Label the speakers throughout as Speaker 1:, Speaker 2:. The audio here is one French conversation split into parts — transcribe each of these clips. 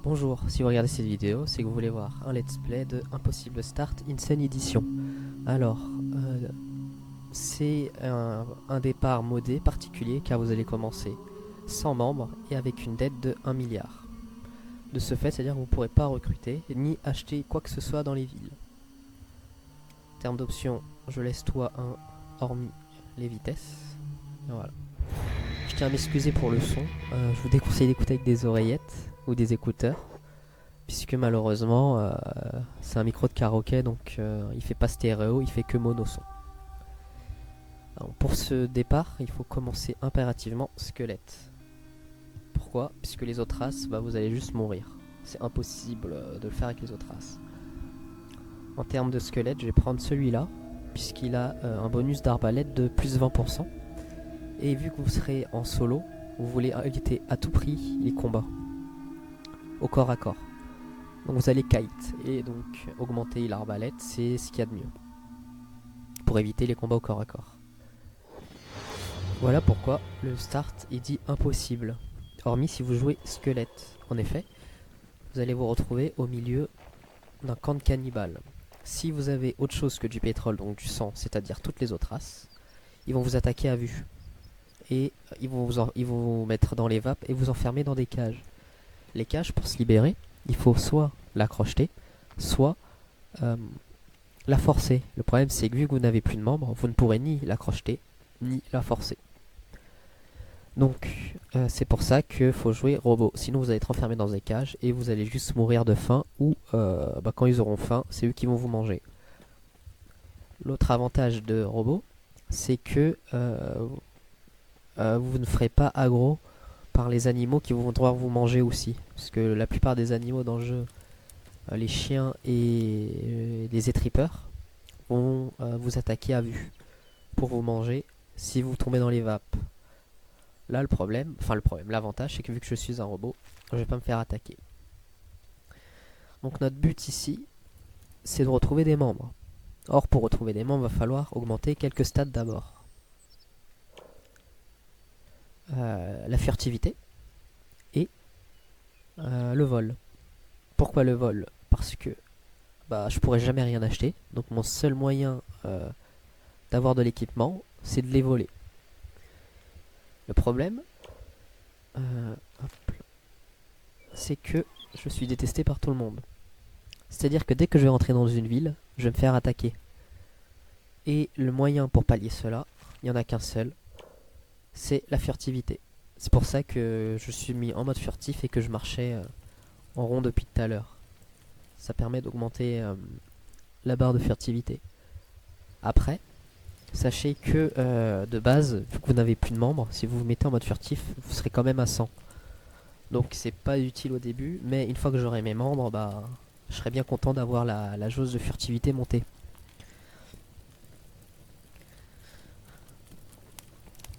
Speaker 1: Bonjour, si vous regardez cette vidéo, c'est que vous voulez voir un let's play de Impossible Start Insane Edition. Alors, c'est un départ modé particulier car vous allez commencer sans membres et avec une dette de 1 milliard. De ce fait, c'est-à-dire que vous ne pourrez pas recruter ni acheter quoi que ce soit dans les villes. En termes d'options, je laisse toi un hormis les vitesses. Voilà. Je tiens à m'excuser pour le son, je vous déconseille d'écouter avec des oreillettes ou des écouteurs. Puisque malheureusement c'est un micro de karaoké, donc il fait pas stéréo, il fait que mono son. Alors, pour ce départ, il faut commencer impérativement squelette. Pourquoi? Puisque les autres races, vous allez juste mourir. C'est impossible de le faire avec les autres races. En termes de squelette, je vais prendre celui-là, puisqu'il a un bonus d'arbalète de plus 20%. Et vu que vous serez en solo, vous voulez éviter à tout prix les combats au corps à corps. Donc vous allez kite et donc augmenter l'arbalète, c'est ce qu'il y a de mieux pour éviter les combats au corps à corps. Voilà pourquoi le start est dit impossible, hormis si vous jouez squelette. En effet, vous allez vous retrouver au milieu d'un camp de cannibales. Si vous avez autre chose que du pétrole, donc du sang, c'est-à-dire toutes les autres races, ils vont vous attaquer à vue. Et ils vont vous mettre dans les vapes et vous enfermer dans des cages. Les cages, pour se libérer, il faut soit la crocheter, soit la forcer. Le problème, c'est que vu que vous n'avez plus de membres, vous ne pourrez ni la crocheter, ni la forcer. Donc, c'est pour ça qu'il faut jouer robot. Sinon, vous allez être enfermé dans des cages et vous allez juste mourir de faim ou quand ils auront faim, c'est eux qui vont vous manger. L'autre avantage de robot, c'est que vous ne ferez pas aggro par les animaux qui vont devoir vous manger aussi. Parce que la plupart des animaux dans le jeu, les chiens et les étripeurs, vont vous attaquer à vue pour vous manger si vous tombez dans les vapes. Là l'avantage c'est que vu que je suis un robot, je vais pas me faire attaquer. Donc notre but ici, c'est de retrouver des membres. Or pour retrouver des membres, il va falloir augmenter quelques stats d'abord. La furtivité et le vol. Pourquoi le vol? Parce que je pourrais jamais rien acheter, donc mon seul moyen d'avoir de l'équipement, c'est de les voler. Le problème, c'est que je suis détesté par tout le monde. C'est-à-dire que dès que je vais rentrer dans une ville, je vais me faire attaquer. Et le moyen pour pallier cela, il n'y en a qu'un seul, c'est la furtivité. C'est pour ça que je suis mis en mode furtif et que je marchais en rond depuis tout à l'heure. Ça permet d'augmenter la barre de furtivité. Après, sachez que de base, vu que vous n'avez plus de membres, si vous vous mettez en mode furtif, vous serez quand même à 100. Donc c'est pas utile au début, mais une fois que j'aurai mes membres, je serai bien content d'avoir la jauge de furtivité montée.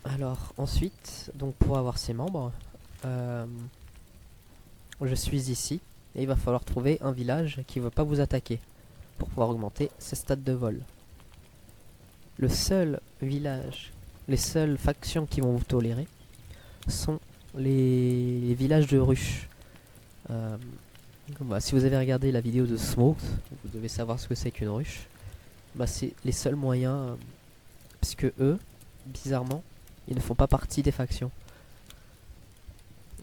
Speaker 1: Alors ensuite, donc pour avoir ces membres, je suis ici et il va falloir trouver un village qui ne veut pas vous attaquer pour pouvoir augmenter ses stats de vol. Le seul village, les seules factions qui vont vous tolérer sont les villages de ruches. Si vous avez regardé la vidéo de Smoke, vous devez savoir ce que c'est qu'une ruche. C'est les seuls moyens, puisque eux, bizarrement, ils ne font pas partie des factions.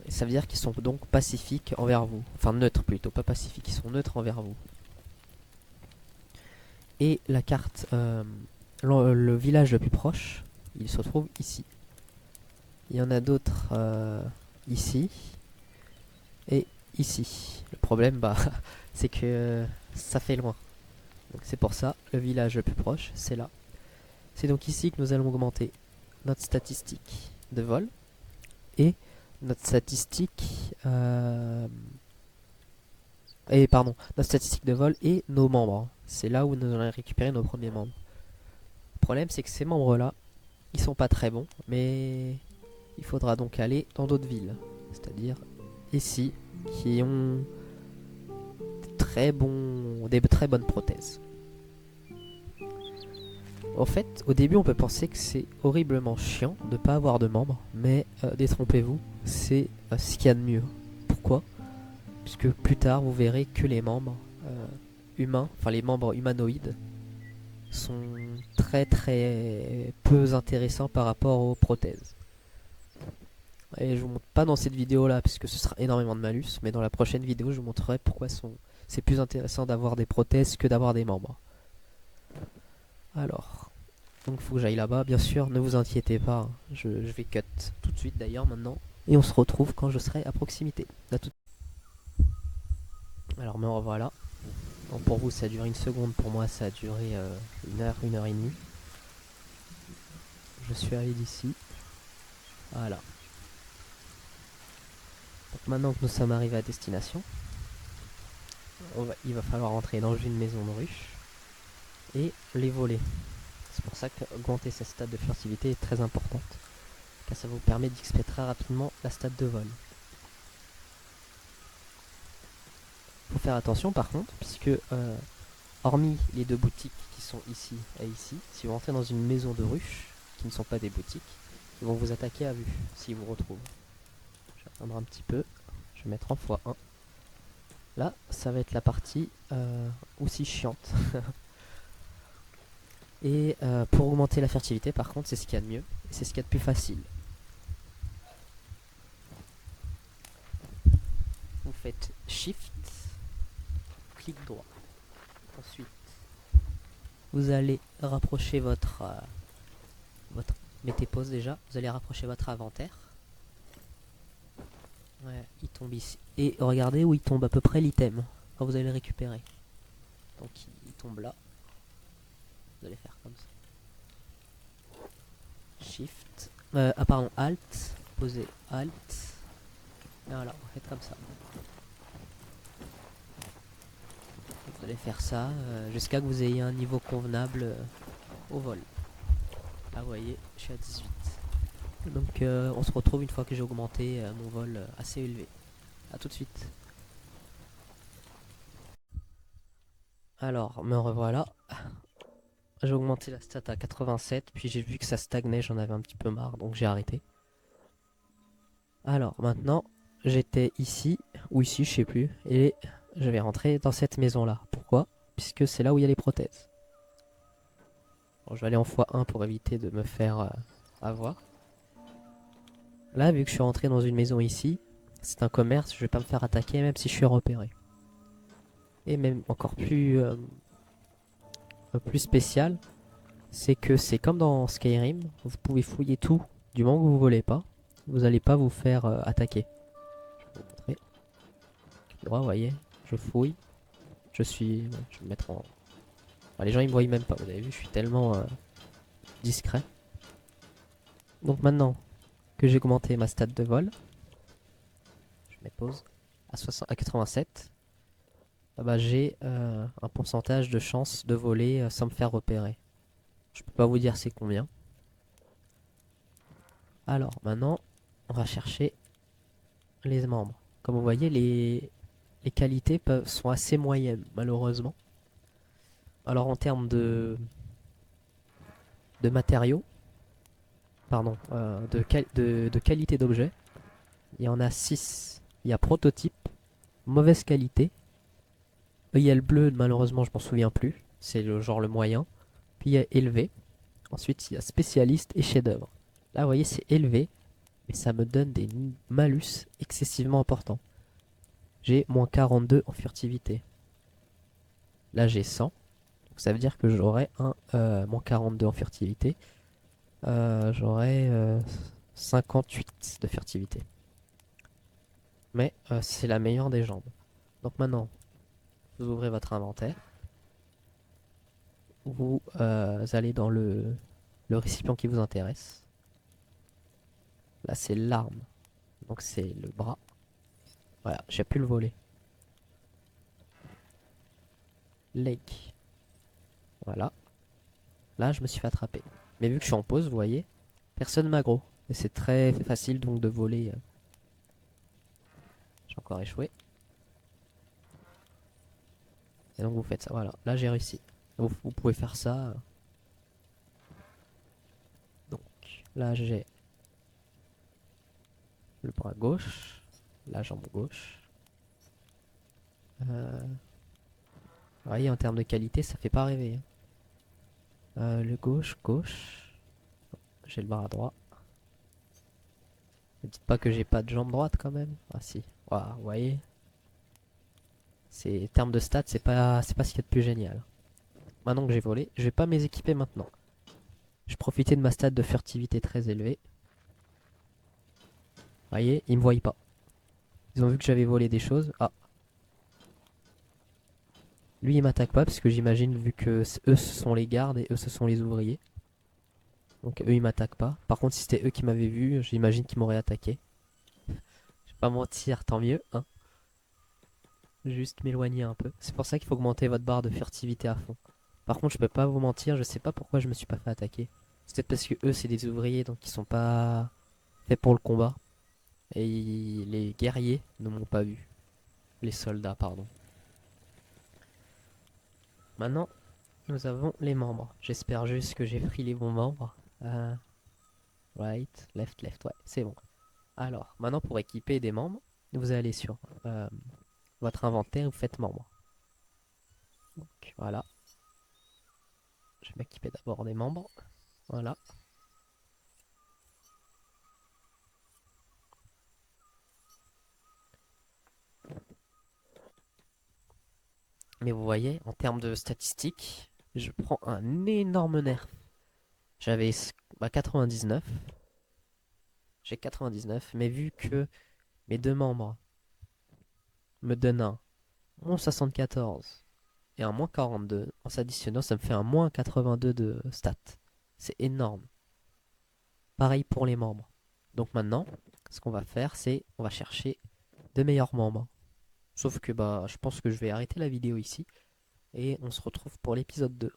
Speaker 1: Et ça veut dire qu'ils sont donc pacifiques envers vous. Enfin neutres plutôt, pas pacifiques, ils sont neutres envers vous. Et la carte, le village le plus proche, il se trouve ici. Il y en a d'autres ici et ici. Le problème, c'est que ça fait loin. Donc c'est pour ça, le village le plus proche, c'est là. C'est donc ici que nous allons augmenter notre statistique de vol et notre statistique notre statistique de vol et nos membres. C'est là où nous allons récupérer nos premiers membres. Le problème, c'est que ces membres-là, ils sont pas très bons, mais il faudra donc aller dans d'autres villes, c'est-à-dire ici, qui ont des très bonnes prothèses. En fait, au début, on peut penser que c'est horriblement chiant de ne pas avoir de membres, mais détrompez-vous, c'est ce qu'il y a de mieux. Pourquoi? puisque plus tard vous verrez que les membres humains, enfin les membres humanoïdes, sont très peu intéressants par rapport aux prothèses. Et je vous montre pas dans cette vidéo là puisque ce sera énormément de malus, mais dans la prochaine vidéo je vous montrerai pourquoi c'est plus intéressant d'avoir des prothèses que d'avoir des membres. Alors, donc faut que j'aille là-bas, bien sûr, ne vous inquiétez pas, hein. Je vais cut tout de suite d'ailleurs maintenant, et on se retrouve quand je serai à proximité. Alors me revoilà. Donc, pour vous ça a duré une seconde, pour moi ça a duré une heure et demie. Je suis allé d'ici. Voilà. Donc maintenant que nous sommes arrivés à destination, il va falloir entrer dans une maison de ruche et les voler. C'est pour ça qu'augmenter sa stat de furtivité est très importante, car ça vous permet d'XP très rapidement la stat de vol. Faut faire attention par contre, puisque hormis les deux boutiques qui sont ici et ici, si vous rentrez dans une maison de ruche, qui ne sont pas des boutiques, ils vont vous attaquer à vue, s'ils vous retrouvent. Je vais attendre un petit peu, je vais mettre en x1. Là, ça va être la partie aussi chiante. Et pour augmenter la furtivité, par contre, c'est ce qu'il y a de mieux, et c'est ce qu'il y a de plus facile. Vous faites Shift, clic droit. Ensuite, vous allez rapprocher votre mettez pause déjà. Vous allez rapprocher votre inventaire. Ouais, il tombe ici. Et regardez où il tombe à peu près l'item quand vous allez le récupérer. Donc il tombe là. Vous allez faire comme ça. Shift. Pardon, Alt. Posez Alt. Et voilà, vous faites comme ça. Vous allez faire ça jusqu'à que vous ayez un niveau convenable au vol. Là vous voyez, je suis à 18. Donc on se retrouve une fois que j'ai augmenté mon vol assez élevé. A tout de suite. Alors, me revoilà. J'ai augmenté la stat à 87, puis j'ai vu que ça stagnait, j'en avais un petit peu marre, donc j'ai arrêté. Alors, maintenant, j'étais ici, ou ici, je sais plus, et je vais rentrer dans cette maison-là. Pourquoi? Puisque c'est là où il y a les prothèses. Bon, je vais aller en x1 pour éviter de me faire avoir. Là, vu que je suis rentré dans une maison ici, c'est un commerce, je vais pas me faire attaquer même si je suis repéré. Et même encore plus spécial, c'est que c'est comme dans Skyrim, vous pouvez fouiller tout du moment que vous volez pas, vous allez pas vous faire attaquer. Je vais vous montrer. Droit, vous voyez, je fouille, je vais me mettre en... Enfin, les gens ils me voient même pas, vous avez vu, je suis tellement discret. Donc maintenant que j'ai augmenté ma stat de vol, je mets pause à 87. Ah bah, j'ai un pourcentage de chance de voler sans me faire repérer. Je peux pas vous dire c'est combien. Alors maintenant, on va chercher les membres. Comme vous voyez, les qualités sont assez moyennes, malheureusement. Alors en termes de matériaux, pardon, de qualité d'objet, il y en a 6. Il y a prototype, mauvaise qualité. Il y a le bleu, malheureusement, je m'en souviens plus. C'est le genre le moyen. Puis il y a élevé. Ensuite, il y a spécialiste et chef-d'œuvre. Là, vous voyez, c'est élevé, mais ça me donne des malus excessivement importants. J'ai moins 42 en furtivité. Là, j'ai 100. Donc ça veut dire que j'aurai un moins 42 en furtivité. J'aurai 58 de furtivité. Mais c'est la meilleure des jambes. Donc maintenant, vous ouvrez votre inventaire. Vous allez dans le récipient qui vous intéresse. Là, c'est l'arme. Donc c'est le bras. Voilà, j'ai pu le voler. Leg. Voilà. Là, je me suis fait attraper. Mais vu que je suis en pause, vous voyez, personne m'aggro. Et c'est très facile donc de voler. J'ai encore échoué. Et donc vous faites ça. Voilà, là j'ai réussi. Vous pouvez faire ça. Donc là j'ai le bras gauche, la jambe gauche. Vous voyez, en termes de qualité, ça fait pas rêver, hein. Le gauche, gauche. J'ai le bras droit. Ne dites pas que j'ai pas de jambe droite quand même. Ah si. Waouh, vous voyez. En termes de stats, c'est pas ce qu'il y a de plus génial. Maintenant que j'ai volé, je vais pas m'équiper maintenant. Je profitais de ma stat de furtivité très élevée. Vous voyez, ils me voient pas. Ils ont vu que j'avais volé des choses. Ah, lui il m'attaque pas parce que j'imagine vu que eux ce sont les gardes et eux ce sont les ouvriers. Donc eux ils m'attaquent pas. Par contre si c'était eux qui m'avaient vu, j'imagine qu'ils m'auraient attaqué. Je vais pas mentir, tant mieux, hein. Juste m'éloigner un peu. C'est pour ça qu'il faut augmenter votre barre de furtivité à fond. Par contre je peux pas vous mentir, je sais pas pourquoi je me suis pas fait attaquer. C'est peut-être parce que eux c'est des ouvriers donc ils sont pas faits pour le combat. Et les guerriers ne m'ont pas vu. Les soldats, pardon. Maintenant, nous avons les membres. J'espère juste que j'ai pris les bons membres. Right, left, left, ouais, c'est bon. Alors, maintenant pour équiper des membres, vous allez sur votre inventaire et vous faites membre. Donc voilà, je vais m'équiper d'abord des membres. Voilà. Mais vous voyez, en termes de statistiques, je prends un énorme nerf. J'avais 99. J'ai 99, mais vu que mes deux membres me donnent un -74 et un -42, en s'additionnant, ça me fait un -82 de stats. C'est énorme. Pareil pour les membres. Donc maintenant, ce qu'on va faire, c'est on va chercher de meilleurs membres. Sauf que bah, je pense que je vais arrêter la vidéo ici et on se retrouve pour l'épisode 2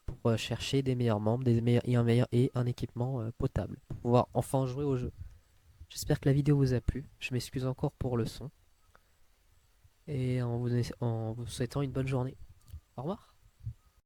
Speaker 1: pour chercher des meilleurs membres, et un équipement potable pour pouvoir enfin jouer au jeu. J'espère que la vidéo vous a plu. Je m'excuse encore pour le son et en vous souhaitant une bonne journée. Au revoir.